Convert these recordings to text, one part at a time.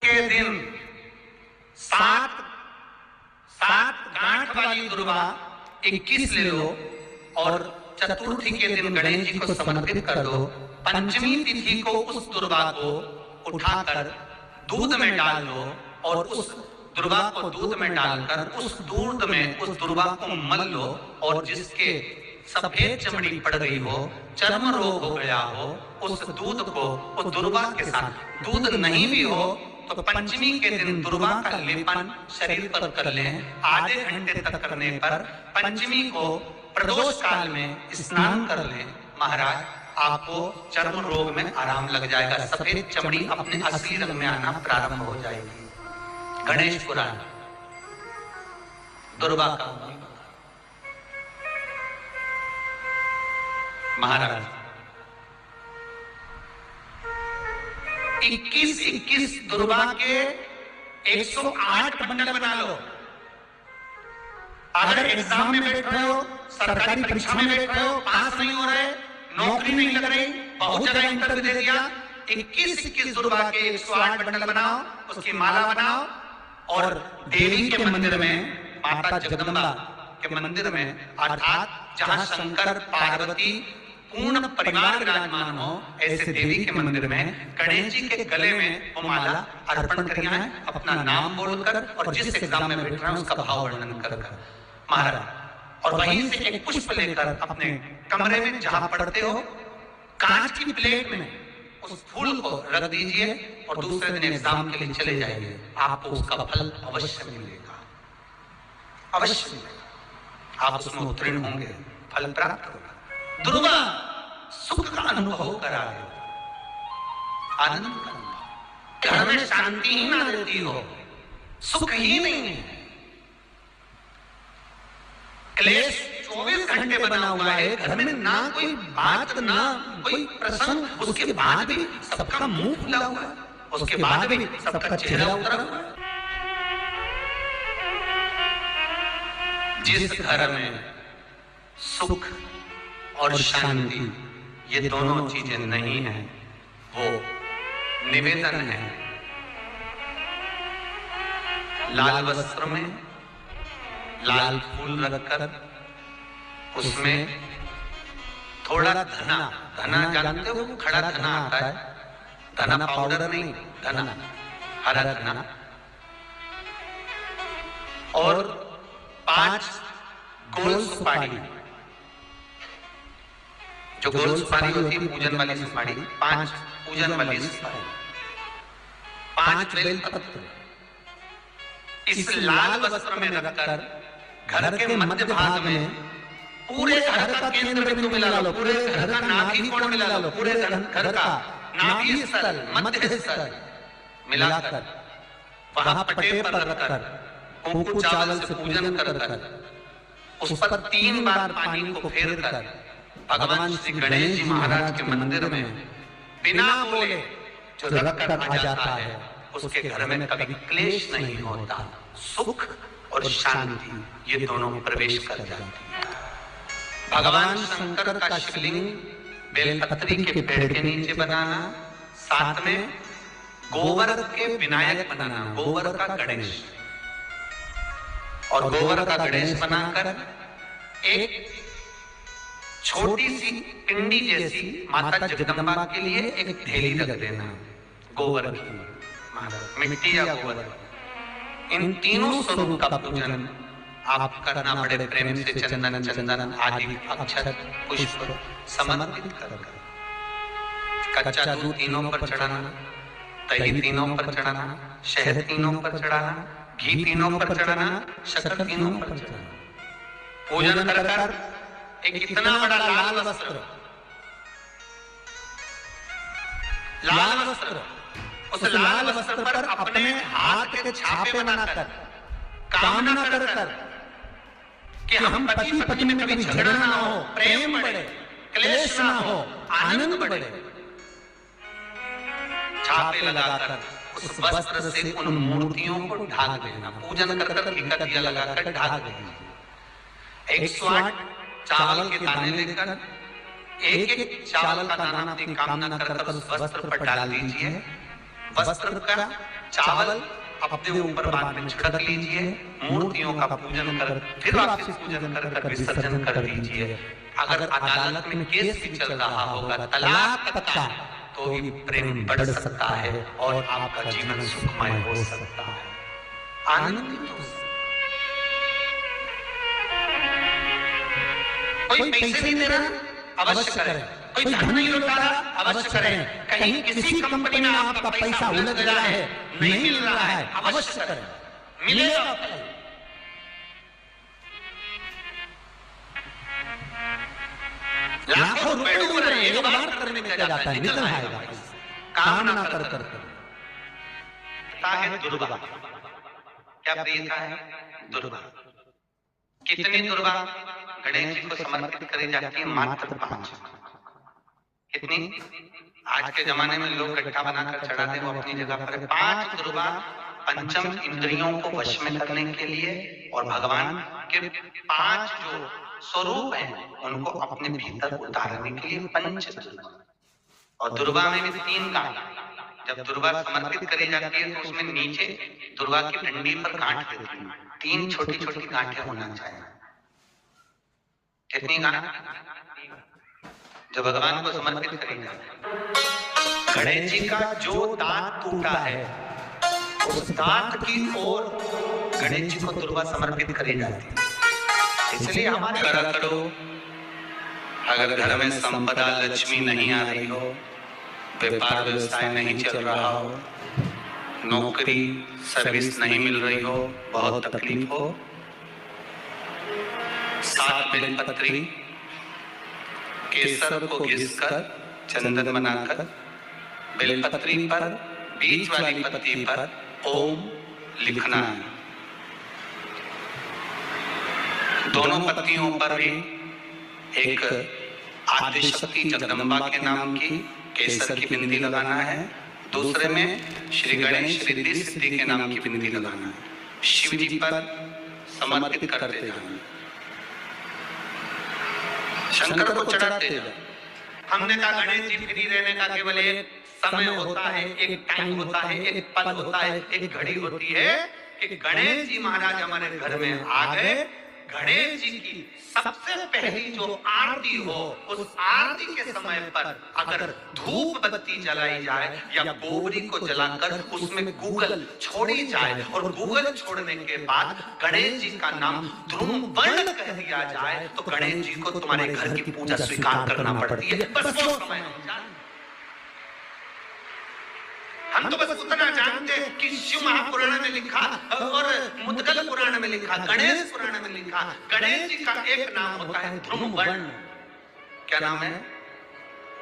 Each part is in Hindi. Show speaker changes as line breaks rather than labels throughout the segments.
के दिन सात सात गांठ वाली दुर्वा 21 ले लो और चतुर्थी के दिन गणेश जी को समर्पित कर दो। पंचमी तिथि को उस दुर्वा को उठाकर दूध में डाल दो और उस दुर्वा को दूध में डालकर उस दूध में उस दुर्वा को मल लो और जिसके सफेद चमड़ी पड़ गई हो, चर्म रोग हो गया हो, उस दूध को उस दुर्वा के साथ, दूध नहीं भी हो तो पंचमी के दिन दुर्वा का लेपन शरीर पर कर लें। आधे घंटे तक करने पर पंचमी को प्रदोष काल में स्नान कर लें। महाराज आपको चर्म रोग में आराम लग जाएगा, सफेद चमड़ी अपने असली रंग में आना प्रारंभ हो जाएगी। गणेश पुराण दुर्वा का महाराज 21 दुर्वा के 108 बंडल बना लो। अगर एग्जाम में बैठ रहे हो, सरकारी परीक्षा में बैठ रहे हो, पास नहीं हो रहे, नौकरी नहीं लग रही, बहुत जगह इंटरव्यू दे दिया, 21 दुर्वा के 108 बंडल बनाओ, उसकी माला बनाओ और देवी के मंदिर में, माता जगदम्बा के मंदिर में, अर्थात जहां शंकर पार्वती पूर्ण परिवार विराजमान हो, ऐसे देवी के मंदिर में गणेश जी के गले में वो माला अर्पण करना है, अपना नाम बोलकर और जिस एग्जाम में बैठ रहे हैं उसका भाव वर्णन कर महाराज। और वहीं से एक पुष्प लेकर अपने कमरे में जहां पढ़ते हो, कांच की प्लेट में उस फूल को रख दीजिए और दूसरे दिन एग्जाम के लिए चले जाइए। आपको उसका फल अवश्य मिलेगा, अवश्य मिलेगा, आप उसमें उत्तीर्ण होंगे, फल प्राप्त होगा। दुर्वा सुख का अनुभव करा दो, आनंद का अनुभव। घर में शांति ही ना रहती हो, सुख ही नहीं है, क्लेश 24 घंटे बना हुआ है घर में, ना कोई बात ना कोई प्रसंग, उसके बाद भी सबका मुंह फुला हुआ है, उसके बाद भी सबका चेहरा उतरा हुआ है। जिस घर में सुख और शांति ये दोनों चीजें नहीं है, वो निवेदन है लाल वस्त्र में लाल फूल रखकर उसमें थोड़ा धना, धना जानते हो, खड़ा धना आता है, धना पाउडर नहीं, धना हरा धना, और 5 गोल सुपारी, जो गोल सुपारी होती है पूजन वाली सुपारी, 5 पूजन वाली सुपारी, 5 बेलपत्र इस लाल वस्त्र में रखकर घर के मध्य भाग में पूरे घर का केंद्र बिंदु मिला लो, पूरे घर का नाभि कोण मिला लो, पूरे घर का नाभि स्थल, मध्य स्थल मिलाकर वहां पटे पर रखकर कुंकू चावल से पूजन कर उस पर 3 बार पानी को फेर कर भगवान श्री गणेश जी महाराज के मंदिर में बिना बोले जो रख कर आ जाता है, उसके घर में कभी क्लेश नहीं होता, सुख और शांति ये दोनों प्रवेश कर जाती है। भगवान शंकर का शिवलिंग बेलपत्री के पेड़ के नीचे बनाना, साथ में गोबर के विनायक बनाना, गोबर का गणेश, और गोबर का गणेश बनाकर एक छोटी सी पिंडी जैसी माता जगदम्बा के लिए एक थैली रख देना, गोबर की, मिट्टी या गोबर। इन तीनों स्वरूप का पूजन आप करना बड़े प्रेम से चंदन चंदन आदि अक्षत पुष्प समर्पित कर, कच्चा दूध तीनों पर चढ़ाना, दही तीनों पर चढ़ाना, शहद तीनों पर चढ़ाना, घी तीनों पर चढ़ाना, शक्कर तीनों पर चढ़ाना, पूजन कर एक इतना बड़ा लाल वस्त्र, लाल वस्त्र, उस लाल वस्त्र पर अपने हाथ के छापे बनाकर कामना कर कि हम पति पत्नी में कभी झगड़ा ना हो, प्रेम बढ़े, क्लेश ना हो, आनंद बढ़े। छापे लगाकर उस वस्त्र से उन मूर्तियों को ढाक देना, पूजन कर दिया लगाकर ढाक देना। 108 चावल के दाने लेकर एक चावल का दाना अपनी कामना कर उस वस्त्र पर डाल दीजिए। वस्त्र का चावल अपने ऊपर बाद में छिड़क लीजिए, मूर्तियों का पूजन कर फिर वापस पूजन कर कर विसर्जन कर दीजिए। अगर अदालत में केस भी चल रहा होगा तलाक तक का, तो भी प्रेम बढ़ सकता है और आपका जीवन सुखमय हो सकता है। आनंदित हो। कोई पैसे नहीं दे रहा, अवश्य करें। कोई धन नहीं लौटा रहा, अवश्य करें। कहीं किसी कंपनी में आपका पैसा उलझ रहा है, नहीं मिल रहा है, अवश्य करें, मिलेगा। लाखों रुपए डूब रहे हैं, एक बार करने में क्या जाता है, निकल आएगा। काम ना कर कर है दुर्गा। क्या प्रियता है? दुर्गा। कितनी दुर्गा गणेश जी को समर्पित करी जाती है? मात्र 5। कितनी? आज के जमाने में लोग गट्ठा बनाकर चढ़ाते, वो अपनी जगह पर 5 दुर्गा पंचम इंद्रियों को वश में करने के लिए और भगवान के 5 जो स्वरूप हैं उनको अपने भीतर उतारने के लिए पंच दुर्गा। और दुर्गा में भी 3 गांठ। जब दुर्गा समर्पित करी जाती है तो उसमें नीचे दुर्गा की डंडी पर गांठ रहती है, 3 छोटी छोटी गांठें होना चाहिए। कितनी गांठ? जो भगवान को समर्पित करेंगे। गणेश जी का जो दांत टूटा है उस दांत की ओर गणेश जी को दुर्गा समर्पित करी जाती है। इसलिए हमारे घर करो, अगर घर में संपदा लक्ष्मी नहीं आ रही हो, व्यापार व्यवसाय नहीं चल रहा हो, नौकरी सर्विस नहीं मिल रही हो, बहुत तकलीफ हो, 7 बेलपत्री केसर को घिसकर चंदन बनाकर बेलपत्री पर बीच वाली पत्ती पर ओम लिखना है। दोनों पत्तियों पर भी एक आदिशक्ति जगदम्बा के नाम की केसर की बिंदी लगाना है, दूसरे में श्री गणेश रिद्धि सिद्धि के नाम की बिंदी लगाना है। शिव जी पर समर्पित करते जाना, शंकर को चढ़ाते जाना। हमने कहा गणेश जी फ्री रहने का केवल एक समय होता है, एक टाइम होता है, एक पल होता है, एक घड़ी होती है कि गणेश जी महाराज हमारे घर में आ गए। गणेश जी की सबसे पहली जो आरती हो, उस आरती के समय पर अगर धूप बत्ती जलाई जाए या गोबरी को जलाकर उसमें गूगल छोड़ी जाए और गूगल छोड़ने के बाद गणेश जी का नाम ध्रुव वर्ण कह दिया जाए तो गणेश जी को तुम्हारे घर की पूजा स्वीकार करना पड़ती है। बस वो समय हो जाए। हम तो बस उतना जानते हैं कि शिव महापुराण में लिखा और मुद्गल पुराण में लिखा, गणेश पुराण में लिखा, गणेश जी का एक नाम होता है ध्रुव वर्ण। क्या नाम है?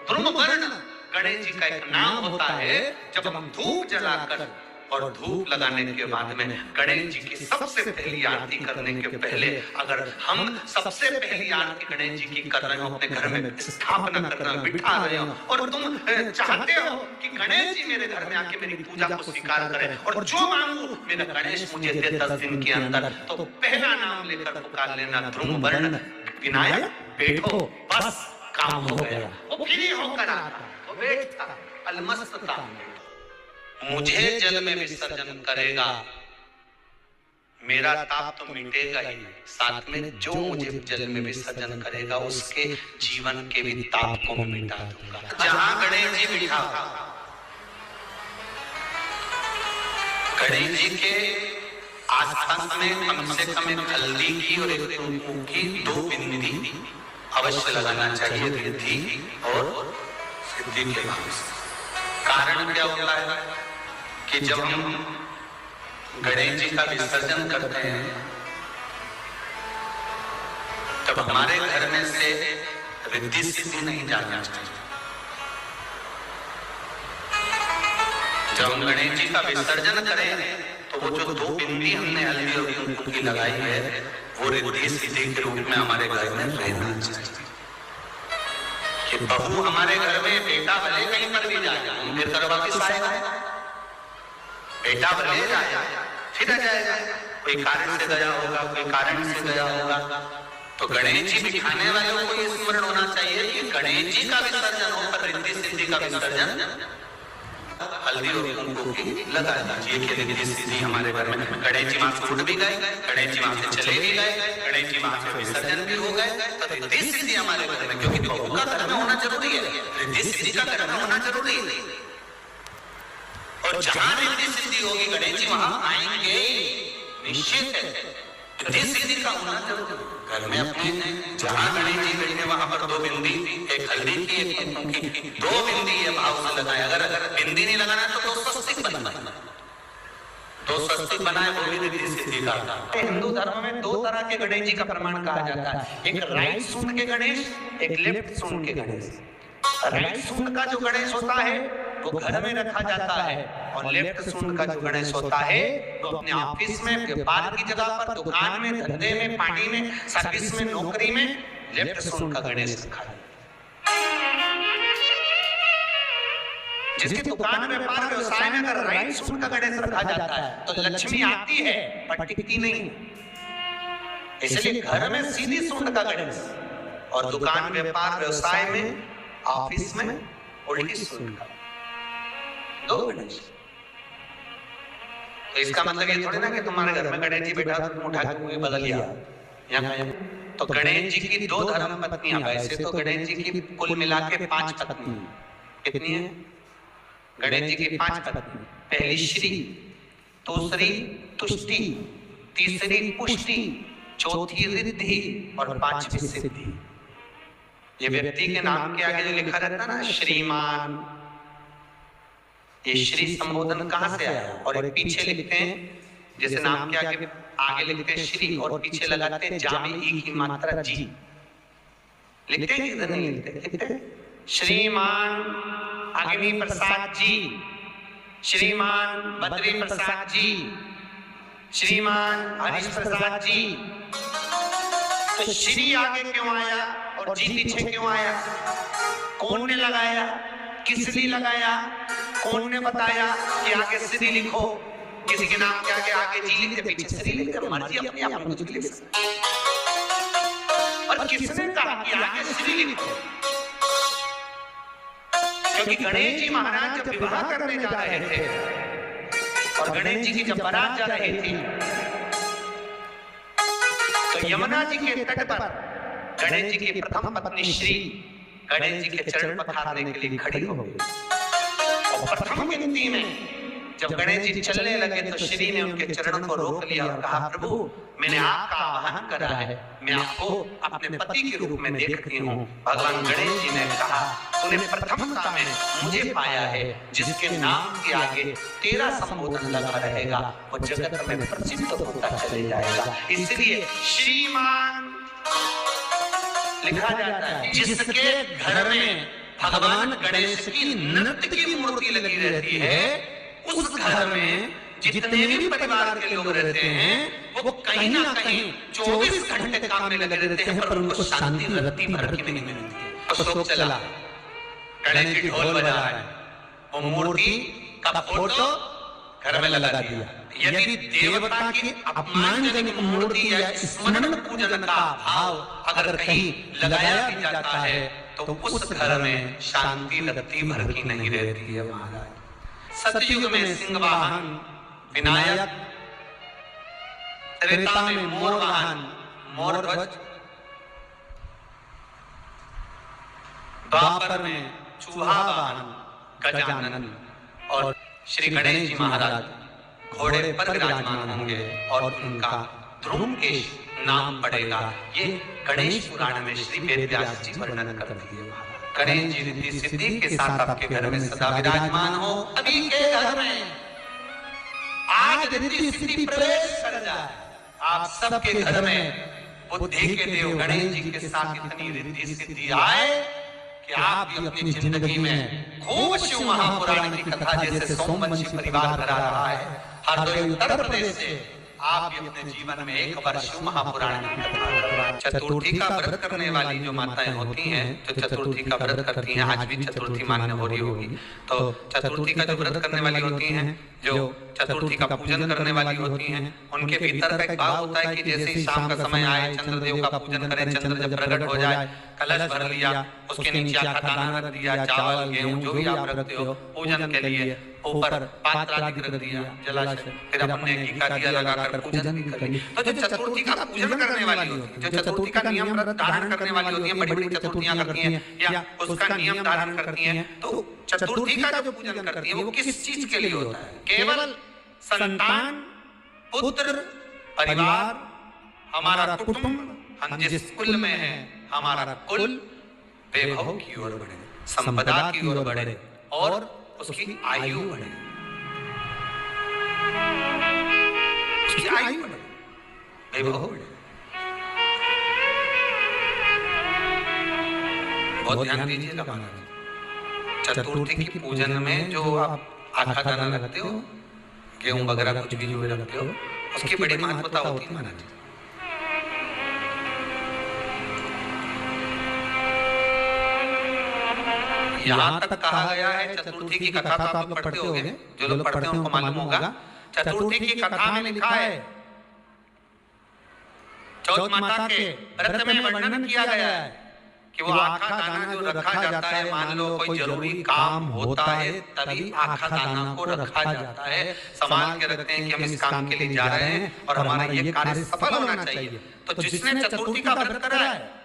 ध्रुव वर्ण। गणेश जी का एक नाम होता है जब हम धूप जलाकर और धूप लगाने के बाद में गणेश जी की सबसे पहली आरती करने के पहले अगर हम सबसे पहली आरती गणेश जी की कर रहे हो, अपने घर में स्थापना कर रहे हो, बिठा रहे हो और तुम चाहते हो कि गणेश जी मेरे घर में आके मेरी पूजा को स्वीकार करें और जो मांगू मेरा गणेश मुझे दे 10 दिन के अंदर, तो पहला नाम लेकर पुकार लेना ध्रुव वर्ण विनायक बैठो, बस काम हो गया। वो फ्री होकर आता, वो बैठता अलमस्त था। मुझे जल में विसर्जन करेगा, मेरा ताप तो मिटेगा ही, साथ में जो मुझे जल में विसर्जन करेगा उसके जीवन के भी ताप को मिटा दूंगा। जहां गणेश जी बिठा, गणेश जी के आसपास में कम से कम एक हल्दी की और एक कुमकुम की 2 बिंदी अवश्य लगाना चाहिए, रिद्धि और सिद्धि के भाव से। कारण क्या होता है कि जब हम गणेश जी का विसर्जन करते हैं तब हमारे घर में से रिद्धि सिद्धि नहीं जाना चाहिए। जब हम गणेश जी का विसर्जन करें तो वो जो 2 बिंदी हमने हल्दी और कुमकुम की लगाई है वो रिद्धि सिद्धि के रूप में हमारे घर में रहना चाहिए। कि बहू हमारे घर में, बेटा भले कहीं पर भी जाए फिर घर वापिस आएगा, बेटा भले जाए फिर आ जाएगा, कोई कारण से गया होगा, कोई कारण से गया होगा। तो गणेश जी बिठाने वालों को ये स्मरण होना चाहिए कि गणेश जी का विसर्जन हो पर रिद्धि सिद्धि का विसर्जन हल्दी और कुमकुम की लगा दीजिए कि रिद्धि सिद्धि हमारे घर में। गणेश जी वहां से उठ भी गए, गणेश जी वहां से चले भी गए, गणेश जी वहां से विसर्जन भी हो गए, तो रिद्धि सिद्धि हमारे घर में, क्योंकि बहू का घर में होना जरूरी है, रिद्धि सिद्धि का घर में होना जरूरी है। और जहां रिद्धि सिद्धि होगी गणेश जी वहां आएंगे, निश्चित है। रिद्धि सिद्धि का होना जरूरी है। घर में अपने जहां गणेश जी बैठे वहां पर 2 बिंदी, एक हल्दी की एक कुमकुम की, 2 बिंदी ये भाव से लगाए। अगर बिंदी नहीं लगाना तो 2 स्वस्तिक बनाना, 2 स्वस्तिक बनाए, वो भी रिद्धि सिद्धि का। हिंदू धर्म में 2 तरह के गणेश जी का प्रमाण कहा जाता है, एक राइट सूंड के गणेश, एक लेफ्ट सूंड के गणेश। राइट सूंड का जो गणेश होता है वो घर में रखा जाता है, और लेफ्ट सूंड का जो गणेश होता है वो अपने ऑफिस में, व्यापार की जगह पर, दुकान में, धंधे में, पार्टी में, सर्विस में, नौकरी में लेफ्ट सूंड का गणेश रखा है। जिसकी दुकान, व्यापार, व्यवसाय में अगर राइट सूंड का गणेश रखा जाता है तो लक्ष्मी आती है पर टिकती नहीं। इसलिए घर में सीधी सूंड का गणेश, और दुकान, व्यापार, व्यवसाय में, ऑफिस में उल्टी सूंड का 2 गणेश। तो इसका मतलब ये थोड़ी ना कि तुम्हारे घर में गणेश जी बैठा तो तुम उठा के बदल लिया। तो गणेश जी की 2 धर्म पत्नियां, वैसे तो गणेश जी की कुल मिला के 5 पत्नी। कितनी है? गणेश जी की 5 पत्नी। पहली श्री, दूसरी तुष्टि, तीसरी पुष्टि, चौथी रिद्धि और 5वीं सिद्धि। ये व्यक्ति के नाम के आगे जो लिखा रहता है ना श्रीमान, ये श्री संबोधन कहां से आया? और एक पीछे लिखते हैं, जैसे नाम के आगे लिखते हैं श्री और पीछे लगाते हैं जा में ई की मात्रा जी। लिखते हैं किधर नहीं लिखते? श्रीमान अग्नि प्रसाद जी, श्रीमान बद्री प्रसाद जी, श्रीमान हरीश प्रसाद जी। तो श्री आगे क्यों आया और जी पीछे क्यों आया? कौन ने लगाया, किस लिए लगाया, कौन ने बताया कि आगे श्री लिखो? किसी के नाम के आगे जी लिखते, पीछे श्री लिखते, मर्जी अपनी, आप कुछ भी लिख सकते। और किसने कहा कि आगे श्री लिखो? क्योंकि गणेश जी महाराज जब विवाह करने जा रहे थे और गणेश जी की जब बारात जा रही थी तो यमुना जी के तट पर गणेश जी की प्रथम पत्नी श्री गणेश जी के चरण पखारने के लिए खड़ी हो गई। और प्रथम गिनती में जब गणेश जी चलने लगे तो श्री ने उनके चरणों को रोक लिया और कहा, प्रभु मैंने आपका आवाहन करा है, मैं आपको अपने पति के रूप में देखती हूँ। भगवान गणेश जी ने कहा, तूने प्रथमता में मुझे पाया है, जिसके नाम के आगे तेरा संबोधन लगा रहेगा वो जगत में प्रसिद्ध होता चले जाएगा। इसलिए श्रीमान लिखा जाता है। जिसके घर में भगवान गणेश की नृत्य की मूर्ति लगी रहती है, उस घर में जितने भी परिवार के लोग रहते हैं वो कहीं ना कहीं 24 घंटे काम में लगे रहते हैं, पर उनको शांति रत्ती भर की नहीं मिलती है। तो शोक चला, गणेश जी ढोल बजा रहे हैं, वो मूर्ति का फोटो घर में लगा दिया। यदि देवता की अपमानजनक मूर्ति या स्मरण पूजन का भाव अगर कहीं लगाया भी जाता है तो उस घर में शांति रत्ती भर की नहीं रहती है महाराज। सतयुग में सिंह वाहन विनायक, त्रेता में मोर वाहन मोर ध्वज, द्वापर में चूहा वाहन गजानन, और श्री गणेश जी महाराज घोड़े पर विराजमान होंगे और उनका ध्रुवकेश नाम पड़ेगा। ये गणेश पुराण में श्री वेद व्यास जी वर्णन कर दिए। गणेश जी रिद्धि सिद्धि के साथ आपके घर में सदा विराजमान हो। अभी के घर में आज रिद्धि सिद्धि प्रवेश कर जाए। आप सबके घर में बुद्धि के देव गणेश जी के साथ इतनी रिद्धि सिद्धि आए कि आप भी अपनी जिंदगी में खूब शिव महापुराण की कथा, जैसे सोमवंशी परिवार करा रहा है हरदोई उत्तर प्रदेश से, आप भी अपने जीवन में एक बार शिव महापुराण की कथा। चतुर्थी का व्रत करने वाली जो माताएं होती हैं, जो चतुर्थी का व्रत करती हैं, आज भी चतुर्थी मान्य हो रही होगी, तो चतुर्थी का जो व्रत करने वाली होती हैं, जो चतुर्थी का पूजन करने वाली होती हैं, उनके भीतर का एक भाव होता है कि जैसे ही शाम का समय आए चंद्रदेव का पूजन करें, चंद्र जब प्रकट हो जाए, कलश भर लिया, उसके नीचे आखा दाना रख दिया, चावल गेहूं जो भी आप रखते हो पूजन के लिए, ऊपर पात्र आदि रख दिया, जलाशय, फिर अपन ने घी का दिया लगाकर पूजन भी कर लिया। तो जो चतुर्थी का पूजन करने वाली होती है, जो चतुर्थी का नियम व्रत धारण करने वाली होती है, बड़ी बड़ी चतुर्थियां करती हैं या उसका नियम धारण करती हैं, तो चतुर्थी का जो पूजन करती है वो किस चीज के लिए होता है? केवल संतान, पुत्र, परिवार, हमारा कुटुंब, हम जिस कुल में हैं, हमारा कुल वैभव की ओर बढ़े, संपदा की ओर बढ़े और उसकी आयु बढ़े, उसकी आयु बढ़े, वैभव बढ़े। बहुत ध्यान दीजिएगा महाराज, चतुर्थी की पूजन में जो आप आखा दाना लगते हो, गेहूं वगैरह कुछ भी जो लगते हो, उसकी बड़ी महत्वता होती है महाराज। यहाँ तक कहा गया है, चतुर्थी की कथा तो आप लोग पढ़ते होंगे, जो लोग पढ़ते हैं उनको मालूम होगा। चतुर्थी की कथा में लिखा है, चौथ माता के व्रत में वर्णन किया गया है कि वो आखा दाना जो रखा जाता है, मान लो कोई जरूरी काम होता है तभी आखा दाना को रखा जाता है, समाज के रखते हैं कि हम इस काम के लिए जा रहे हैं और हमारा ये कार्य सफल होना चाहिए। तो जिसने चतुर्थी का व्रत करा है,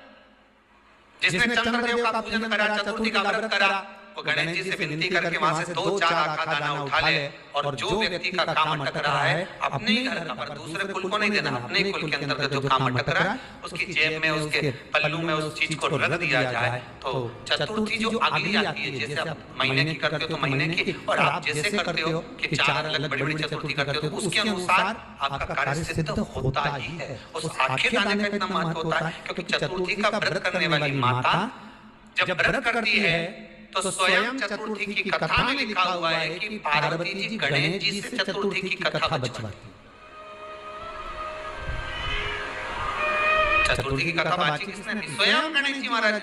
जिसने चंद्रदेव का पूजन करा, चतुर्थी का व्रत करा, वो गणेश जी से विनती करके वहां से 2-4 आखा दाना उठा ले और जो व्यक्ति का काम अटक रहा है अपने ही घर का, पर दूसरे कुल को नहीं देना, अपने कुल के अंतर्गत जो काम अटक रहा है उसकी जेब में, उसके पल्लू में उस चीज को रख दिया जाए। तो चतुर्थी जो अगली आती है, जैसे आप महीने की करते हो तो महीने की, और आप जैसे करते हो कि 4 अलग बड़ी बड़ी चतुर्थी करते हो, तो उसके अनुसार आपका कार्य सिद्ध होता ही है। उस आखे दाने का इतना महत्व होता है क्योंकि चतुर्थी का व्रत करने वाली माता जब व्रत करती है तो स्वयं चतुर्थी की कथा में लिखा हुआ है कि पार्वती जी गणेश जी से चतुर्थी की कथा बचवाती। चतुर्थी की कथा बाची किसने दी? स्वयं गणेश जी महाराज।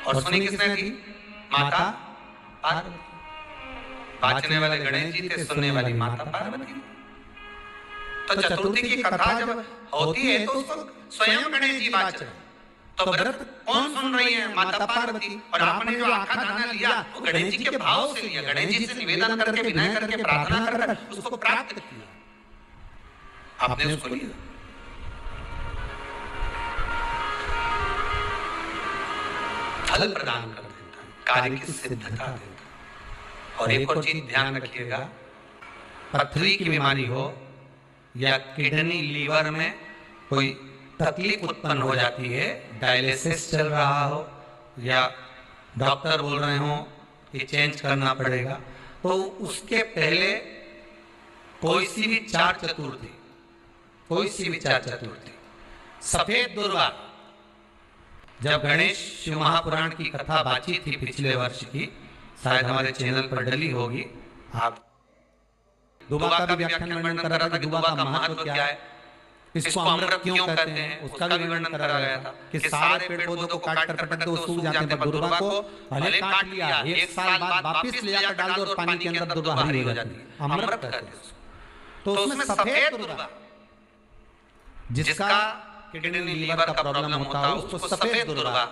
और सुनी किसने दी? माता पार्वती। बाचने वाले गणेश जी थे, सुनने वाली माता पार्वती। तो चतुर्थी की कथा जब होती है तो स्वयं गणेश जी बाच रहे, तो व्रत कौन सुन रही है? माता पार्वती। और आपने जो आखा दाना लिया वो गणेश जी के भाव से लिया, गणेश जी से निवेदन करके, विनय करके, प्रार्थना कर उसको प्राप्त किया, आपने उसको लिया। फल प्रदान कर देता, कार्य की सिद्धता देता। और एक और चीज ध्यान रखिएगा, पथरी की बीमारी हो या किडनी लीवर में कोई तकलीफ उत्पन्न हो जाती है, डायलिसिस चल रहा हो या डॉक्टर बोल रहे हो कि चेंज करना पड़ेगा, तो उसके पहले कोई सी भी 4 चतुर्थी, कोई सी भी 4 चतुर्थी, सफेद दुर्गा, जब गणेश शिव महापुराण की कथा बाची थी पिछले वर्ष की, शायद हमारे चैनल पर डली होगी, आप दुर्गा का भी व्याख्यान वर्णन कर रहा था कि दुर्गा का महत्व क्या है, इसको अमृत क्यों कहते हैं, उसका भी वर्णन करा गया था कि सारे पेड़ पौधों को काट कर पटक दो, सूख जाते हैं, पर दुर्गा को भले काट लिया, 1 साल बाद वापस ले जाकर डाल दो और पानी के अंदर दुर्गा हरी हो जाती है, अमृत कहते हैं। तो उसमें सफेद दुर्गा, जिसका किडनी लीवर का प्रॉब्लम होता है, उसको सफेद दुर्गा,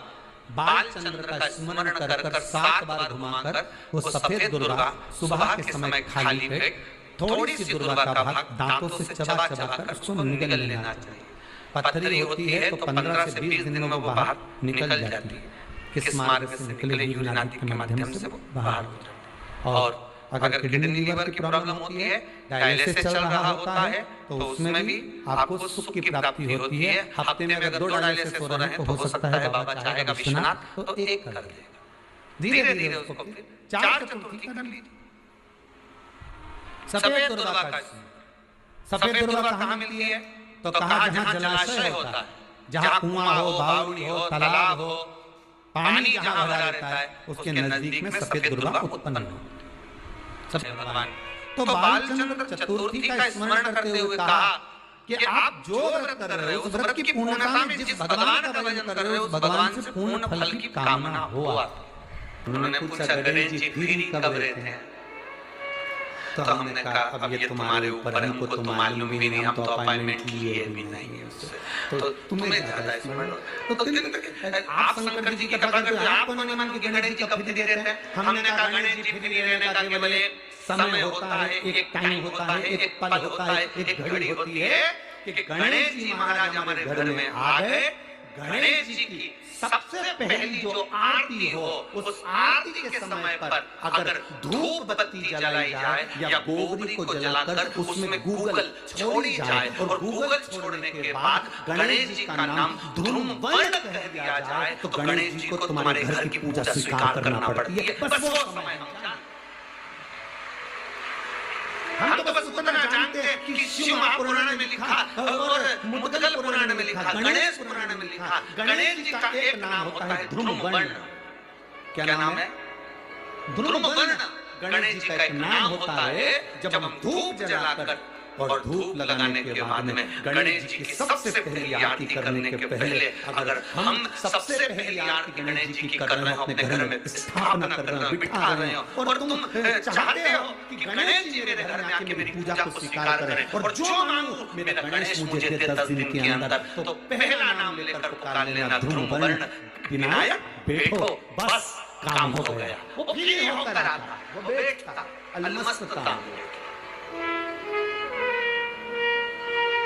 बाल चंद्र का स्मरण कर कर 7 बार घुमाकर वो सफेद दुर्गा सुबह के समय खाली पेट थोड़ी सी दुर्गा का भाग दांतों से चबा चबा कर उसको निगल लेना चाहिए। पथरी होती है तो 15 से 20 दिन में वो बाहर निकल जाती है, किस मार्ग से निकले, यूरिन आदि के माध्यम से वो बाहर हो जाती है। और अगर किडनी लीवर की प्रॉब्लम होती है, डायलिसिस चल रहा होता है, तो उसमें भी आपको सुख की प्राप्ति होती है। हफ्ते में अगर 2 डायलिसिस हो रहे हैं तो हो सकता है बाबा चाहेगा विश्वनाथ तो 1 कर देगा, धीरे धीरे उसको 4 चतुर्थी कर लीजिए। सफेद दुर्गा का, सफेद दुर्गा कहाँ मिलती है? तो कहाँ जहाँ जलाशय होता है, जहाँ कुआं हो, बावड़ी हो, तालाब हो, पानी जहाँ भरा रहता है, उसके नजदीक में सफेद दुर्गा उत्पन्न हो। भगवान तो बालचंद्र चतुर्थी का स्मरण करते हुए कहा कि आप जो व्रत कर रहे हो उस व्रत की पूर्णता में जिस भगवान का भजन कर रहे हो उस भगवान से पूर्ण फल की कामना हो। उन्होंने पूछा गणेश जी फिर कब रहते हैं? तो हमने कहा अब ये तुम्हारे ऊपर, हमको तो मालूम भी नहीं, हम तो अपॉइंटमेंट लिए भी नहीं है उससे, तो तुम्हें ज्यादा स्मरण। तो आप शंकर जी की कथा करते हो, आप कौन मान के गणेश जी कब फिर रहते हैं? हमने कहा गणेश जी फिर रहने का केवल समय होता है, एक टाइम होता है, एक पल होता है, एक घड़ी होती है कि गणेश जी महाराज हमारे घर में आ गए। गणेश जी की सबसे पहली जो आरती हो, उस आरती के समय पर अगर धूप बत्ती जलाई जाए या गोबरी को जलाकर उसमें गूगल छोड़ी जाए और गूगल छोड़ने के बाद गणेश जी का नाम धूमवर्ण कह दिया जाए तो गणेश जी को तुम्हारे घर की पूजा स्वीकार करना पड़ती है। बस वो समय हम तो बस उतना जानते हैं कि शिव महापुराण में लिखा और मुद्गल पुराण में लिखा, गणेश पुराण में लिखा, गणेश जी का एक नाम होता है ध्रुववर्ण। क्या नाम है? ध्रुववर्ण। गणेश जी का एक नाम होता है जब हम धूप जलाकर और धूप लगाने के बाद में गणेश जी की सबसे पहली आरती करने के पहले अगर हम सबसे पहली आरती गणेश जी की कर रहे हो, अपने घर में स्थापना कर रहे हो, बिठा रहे हो और तुम चाहते हो कि गणेश जी मेरे घर में आके मेरी पूजा को स्वीकार करें और जो मांगो मेरा गणेश मुझे दे 10 दिन के अंदर, तो पहला नाम लेकर पुकार लेना ध्रुववर्ण विनायक बैठो, बस काम हो गया। वो फ्री होकर आता, वो बैठता अलमस्तता।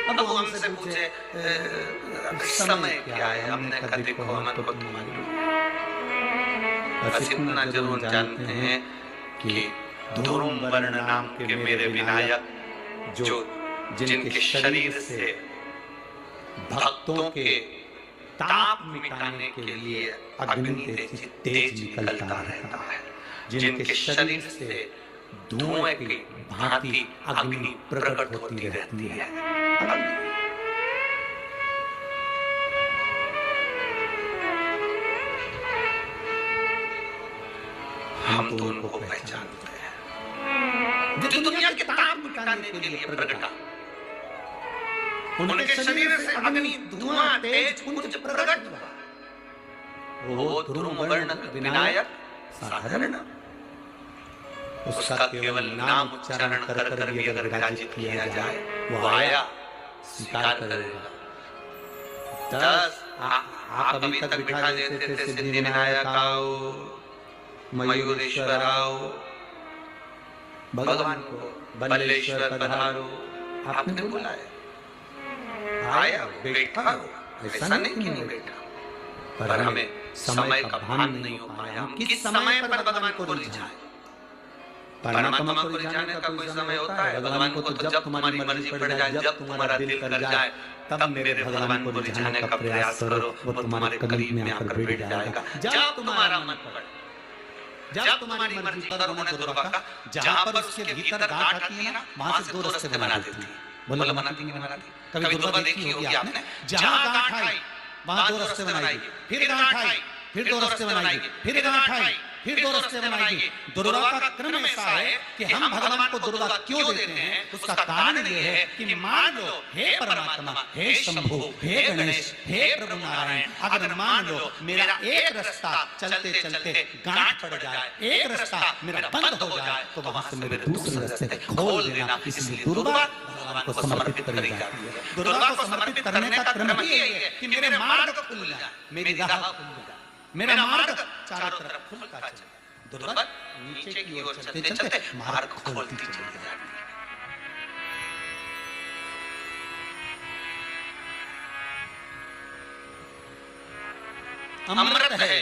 अब वो हमसे पूछे समय क्या है, हमने कहा देखो हमें को तुम्हारी, बस इतना जरूर जानते हैं कि ध्रुववर्ण नाम के मेरे विनायक जो जिनके शरीर से भक्तों के ताप मिटाने के लिए अग्नि तेज निकलता रहता है, जिनके शरीर से धुएं की भांति अग्नि प्रकट होती रहती है। हम तो उनको पहचानते हैं जो दुनिया के ताप मिटाने के लिए प्रकटा, उनके शरीर से अग्नि धुआं तेज पुंज प्रकट हुआ। वो ध्रुववर्ण विनायक साधारण, उसका केवल नाम उच्चारण कर कर भी अगर विराजित किया जाए वो आया स्वीकार करेगा। 10 आप अभी तक बिठा देते थे सिद्धि विनायक आओ, मयूरेश्वर आओ, भगवान को बल्लेश्वर पधारो, आपने बुलाया, आया बैठा, ऐसा नहीं कि नहीं बैठा, पर हमें समय का भान नहीं हो पाया। हम किस समय पर भगवान को रिझाएं? परमात्मा को रिझाने का कोई समय होता है? भगवान को तो जब तुम्हारी मर्जी पड़ जाए, जब तुम्हारा दिल कर जाए, तब मेरे भगवान को रिझाने का प्रयास करो, वो तुम्हारे करीब में आकर बैठ जाएगा। जब तुम्हारा मन पड़े, जब तुम्हारी मर्जी पर होने दुर्गा का, जहां पर उसके भीतर गांठ आती है ना, वहां से 2 रास्ते बना देती है। बोलो बनाती नहीं बनाती? कभी दुर्गा देखी होगी आपने? जहां गांठ आई वहां 2 रास्ते बनाएगी, फिर गांठ आई फिर 2 रास्ते बनाएगी, फिर गांठ आई फिर 2 रास्ते बनाएगी। दुर्गा का क्रम ऐसा है कि हम भगवान को दुर्गा क्यों देते हैं? उसका कारण ये है कि मान लो हे परमात्मा, हे शंभु, हे गणेश, हे प्रभु नारायण, अगर मान लो मेरा एक रास्ता चलते चलते गांठ पड़ जाए, एक रास्ता मेरा बंद हो जाए, तो वहां से मेरे दूसरे रास्ते खोल देना। इसलिए दुर्गा भगवान को समर्पित करी जाती है। दुर्गा को समर्पित करने का क्रम ही यही है कि मेरे मार्ग खुल जाए, मेरी राह खुल जाए, मेरा मार्ग चारों तरफ खुलता चले। दुर्गा नीचे की ओर चलते चलते मार्ग खोलती चली जाती है। अमृत है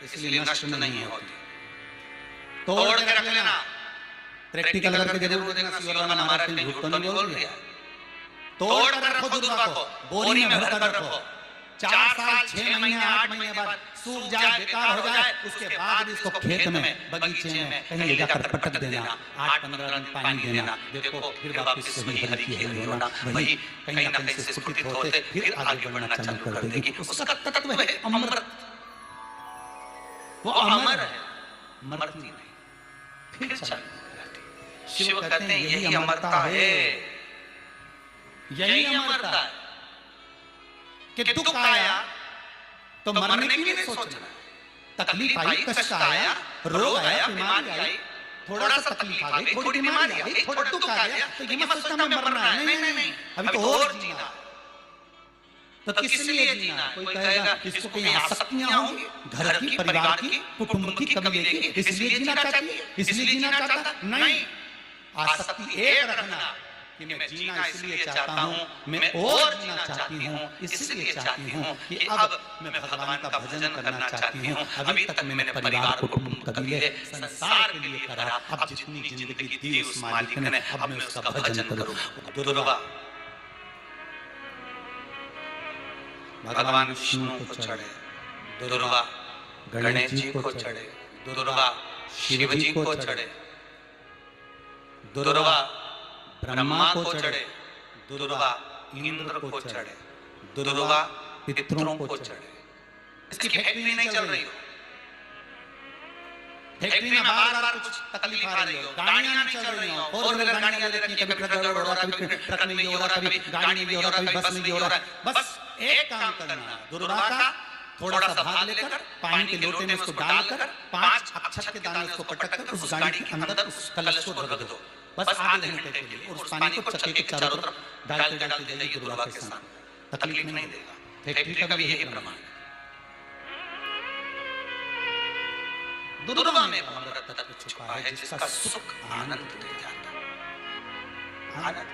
इसलिए नष्ट नहीं होती, तोड़ के रख लेना, प्रैक्टिकल करके जरूर देना। शिवराम हमारा कहीं झूठ तो नहीं बोल रहा, तोड़ कर रखो दुर्गा को, बोरी में भर कर रखो। 4 साल 6 महीने 8 महीने बाद सूख जाए, बेकार हो जाए, उसके बाद भी इसको खेत में बगीचे में कहीं ले जाकर पटक देना, 8-15 दिन पानी देना, देखो फिर वापस वही हरी की हरी होना, वही कहीं ना कहीं से स्फुटित होते फिर आगे बढ़ना चालू कर देगी। उसका तत्व है अमृत, वो अमर है, मरती नहीं, फिर चलती रहती। शिव कहते हैं यही अमरता है, यही अमरता है कि दुख आया तो मरने की नहीं सोचना, तकलीफ आई, कष्ट आया, रोग आया, बीमारी आई, थोड़ा सा तकलीफ आ गई, थोड़ी बीमारी आ गई, थोड़ा दुख आ गया, तो ये मत सोचना मैं मरना है, नहीं नहीं, अभी तो और जीना। तो किस लिए जीना? कोई कहेगा इसको कहीं आसक्तियां होंगी, घर की, परिवार की, कुटुंब की, कभी इसलिए जीना चाहती है, इसलिए जीना चाहता नहीं। आसक्ति एक रखना कि मैं जीना इसलिए चाहता हूँ, मैं और जीना चाहती हूँ, इसलिए चाहती हूँ कि अब मैं भगवान का भजन करना चाहती हूँ। अभी तक मैंने परिवार, कुटुंब, कबीले, संसार के लिए करा, अब जितनी जिंदगी दी उस मालिक ने, अब मैं उसका भजन करूँ। दुर्वा भगवान विष्णु को चढ़े, दुर्वा गणेश जी को चढ़े, दुर्वा शिव जी को चढ़े, दुर्वा ब्रह्मा को चढ़े, दुर्वा इंद्र को चढ़े, दुर्वा पितरों को चढ़े। इसकी फैक्ट्री नहीं चल रही हो, फैक्ट्री में बार-बार कुछ तकलीफ आ रही हो, गाड़ियां नहीं चल रही हो, फोर व्हीलर गाड़ियां ले रखी, कभी ट्रक गड़बड़ हो रहा, कभी ट्रक में ये हो रहा, कभी गाड़ी में ये हो रहा, कभी बस में ये हो रहा। बस एक काम करना, दुर्वा का थोड़ा सा भाग लेकर पानी के लोटे में उसको डालकर 5 अक्षत के दाने उसको पटक कर उस गाड़ी के अंदर उस कलश को रख दो, बस आधे घंटे के लिए, और उस पानी को चक्के के चारों तरफ डालते डालते जाइए दुर्वा के साथ, तकलीफ नहीं देगा। फैक्ट्री का भी यही प्रमाण है। दुर्वा में अमृत तत्व छुपा है जिसका सुख आनंद दे जाता है। आनंद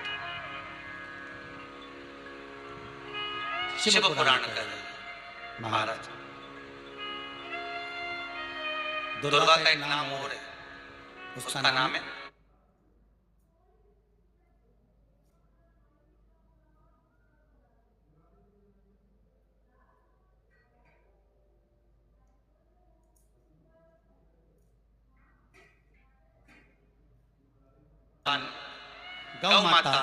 शिव पुराण का महाराज, दुर्वा का एक नाम और है, उसका नाम है गौ माता।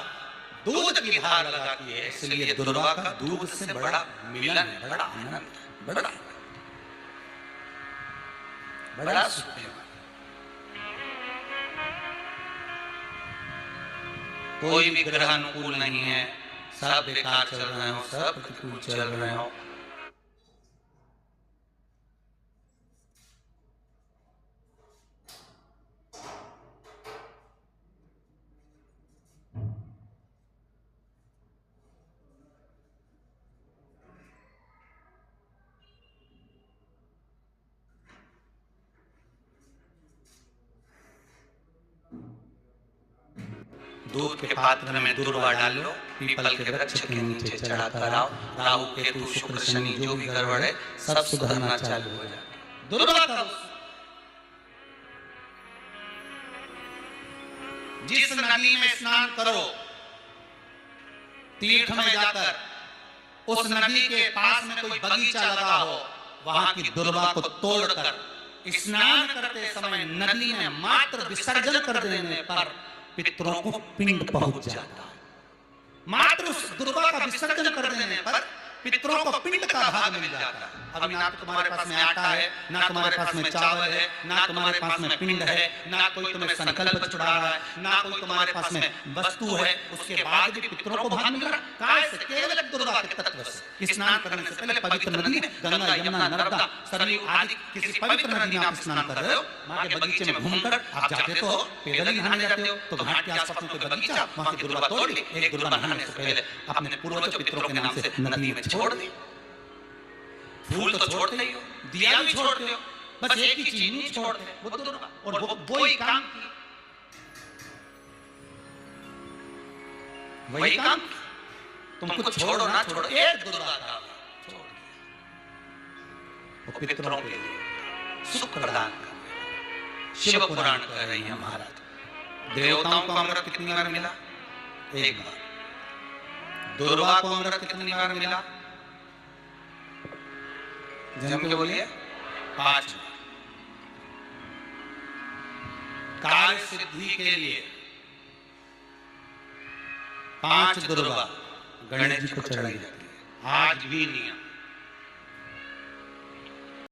दूध की धार लगाती है, इसलिए दुर्वा का दूध से बड़ा मिलन है, बड़ा आनंद, बड़ा सुख है। कोई भी ग्रह अनुकूल नहीं है, सब बेकार चल रहे हो, सब प्रतिकूल चल रहे हो, दूध के पात्र में दुर्वा डाल लो, पीपल के वृक्ष के नीचे चढ़ा कर आओ, राहु केतु शुक्र शनि जो भी गड़बड़ है सब सुधरना चालू हो जाए। दुर्वा करो। जिस नदी में स्नान करो, तीर्थ में जाकर उस नदी के पास में कोई बगीचा लगा हो, वहां की दुर्वा को तोड़कर स्नान करते समय नदी में मात्र विसर्जन कर देने पर पितरों को पिंड पहुंच जाता है। मात्र उस दुर्वा का विसर्जन कर देने पर पितरों को पिंड का भाग मिल जाता है। अभी ना तुम्हारे पास में आटा है, ना तुम्हारे पास में चावल है, ना तुम्हारे पास में पिंड है, ना कोई तुम्हें संकल्प चढ़ा रहा है, ना कोई तुम्हारे पास में वस्तु है, उसके बाद भी पितरों को भाग मिल रहा है। काय से? केवल दुर्वा के तत्व से। स्नान करने से पहले पवित्र नदी में गंगा, यमुना, नर्मदा, सरयू आदि किसी पवित्र नदी में आप स्नान कर रहे हो, माँ के बगीचे में घूमकर आप जाते तो हो, पैदल ही नहाने जाते हो, तो घाट के आसपास में कोई बगीचा, वहां की दुर्वा तोड़ ली, एक दुर्वा नहाने से पहले अपने पूर्वज पितरों के नाम से नदी में छोड़ दी। फूल तो छोड़ते ही हो, दिया भी छोड़ते हो, बस एक ही चीज नहीं छोड़ते, वो दुर्वा, और वो ही काम की, वही काम। तुम कुछ छोड़ो ना छोड़ो, एक दुर्वा का छोड़, वो पितरों के लिए सुख प्रदान कर। शिव पुराण कह रही है महाराज। देवताओं को अमृत कितनी बार मिला? एक बार। दुर्वा को अमृत कितनी बार मिला? जम के बोलिए 5 बार। कार्य सिद्धि के लिए 5 दुर्वा गणेश जी को चढ़ाई जाती है। आज भी नियम